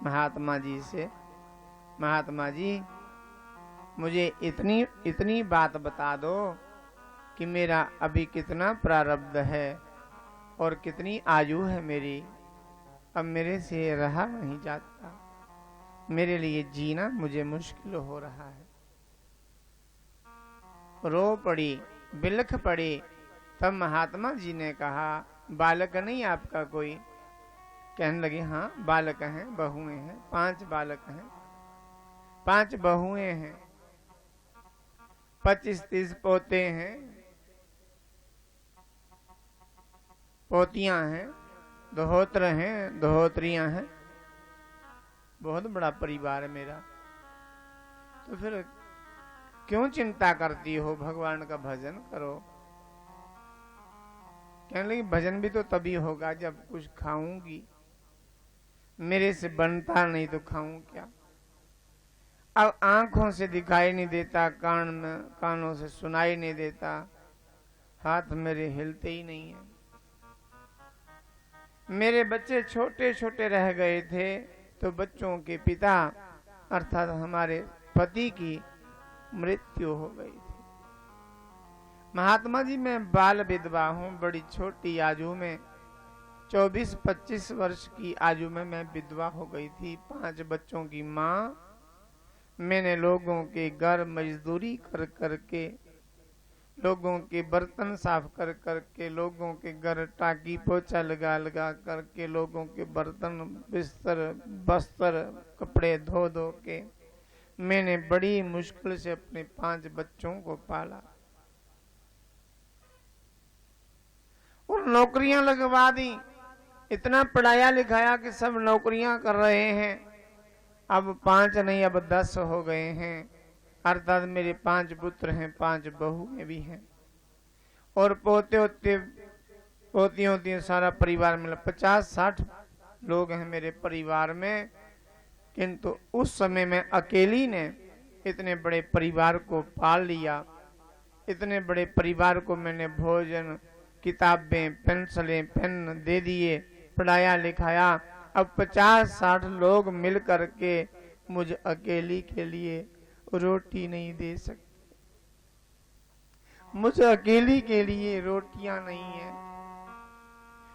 महात्मा जी से, महात्मा जी मुझे इतनी बात बता दो कि मेरा अभी कितना प्रारब्ध है और कितनी आयु है मेरी, अब मेरे से रहा नहीं जाता, मेरे लिए जीना मुझे मुश्किल हो रहा है। रो पड़ी, बिलख पड़ी। तब महात्मा जी ने कहा, बालक नहीं आपका कोई? कहने लगे, हाँ बालक हैं, बहुएं हैं, 5 बालक हैं, 5 बहुएं हैं, 25-30 पोते हैं, पोतियां हैं, दोहोत्र हैं, दोहोत्रियां हैं, बहुत बड़ा परिवार है मेरा। तो फिर क्यों चिंता करती हो, भगवान का भजन करो। कहने लगी, भजन भी तो तभी होगा जब कुछ खाऊंगी, मेरे से बनता नहीं तो खाऊं क्या। अब आंखों से दिखाई नहीं देता, कानों से सुनाई नहीं देता, हाथ मेरे हिलते ही नहीं है। मेरे बच्चे छोटे छोटे रह गए थे तो बच्चों के पिता अर्थात हमारे पति की मृत्यु हो गई थी। महात्मा जी मैं बाल विधवा हूं, बड़ी छोटी आयु में 24-25 वर्ष की आयु में मैं विधवा हो गई थी, 5 बच्चों की माँ। मैंने लोगों के घर मजदूरी कर करके, लोगों के बर्तन साफ कर करके, लोगों के घर टाकी पोछा लगा लगा करके, लोगों के बर्तन बिस्तर बस्तर कपड़े धो धो के मैंने बड़ी मुश्किल से अपने 5 बच्चों को पाला और नौकरियां लगवा दी। इतना पढ़ाया लिखाया कि सब नौकरियां कर रहे हैं। अब 5 नहीं, अब 10 हो गए हैं। अर्थात मेरे 5 पुत्र हैं, 5 बहुएं भी हैं और पोते होते पोती होती हैं, सारा परिवार मिला 50-60 लोग हैं मेरे परिवार में। किंतु उस समय में अकेली ने इतने बड़े परिवार को पाल लिया। इतने बड़े परिवार को मैंने भोजन, किताबें, पेंसिलें, पेन दे दिए, पढ़ाया लिखाया। अब 50-60 लोग मिल करके मुझ अकेली के लिए रोटी नहीं दे सकते, मुझ अकेली के लिए रोटियां नहीं है।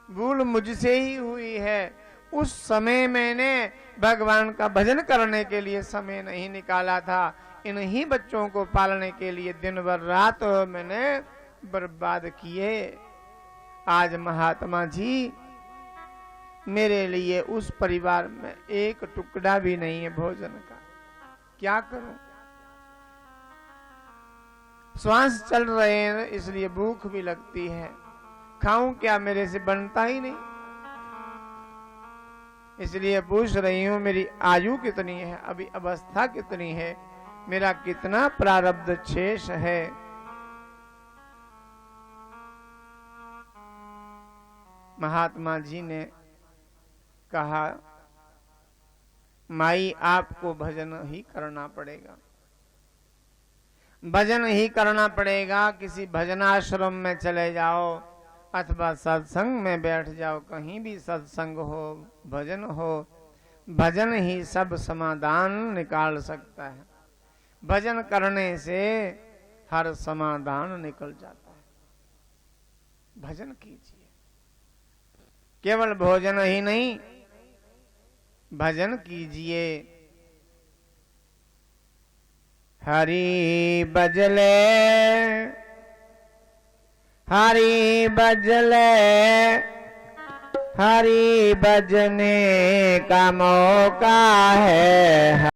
भूल मुझसे ही हुई है। उस समय मैंने भगवान का भजन करने के लिए समय नहीं निकाला था। इन्हीं बच्चों को पालने के लिए दिन भर रात मैंने बर्बाद किए। आज महात्मा जी मेरे लिए उस परिवार में एक टुकड़ा भी नहीं है भोजन का, क्या करूं। श्वास चल रहे हैं इसलिए भूख भी लगती है, खाऊं क्या, मेरे से बनता ही नहीं। इसलिए पूछ रही हूं मेरी आयु कितनी है, अभी अवस्था कितनी है, मेरा कितना प्रारब्ध शेष है। महात्मा जी ने कहा, माई आपको भजन ही करना पड़ेगा, भजन ही करना पड़ेगा। किसी भजनाश्रम में चले जाओ अथवा सत्संग में बैठ जाओ, कहीं भी सत्संग हो, भजन हो, भजन ही सब समाधान निकाल सकता है। भजन करने से हर समाधान निकल जाता है। भजन कीजिए, केवल भोजन ही नहीं, भजन कीजिए। हरि बजले, हरि बजले, हरि बजने का मौका है।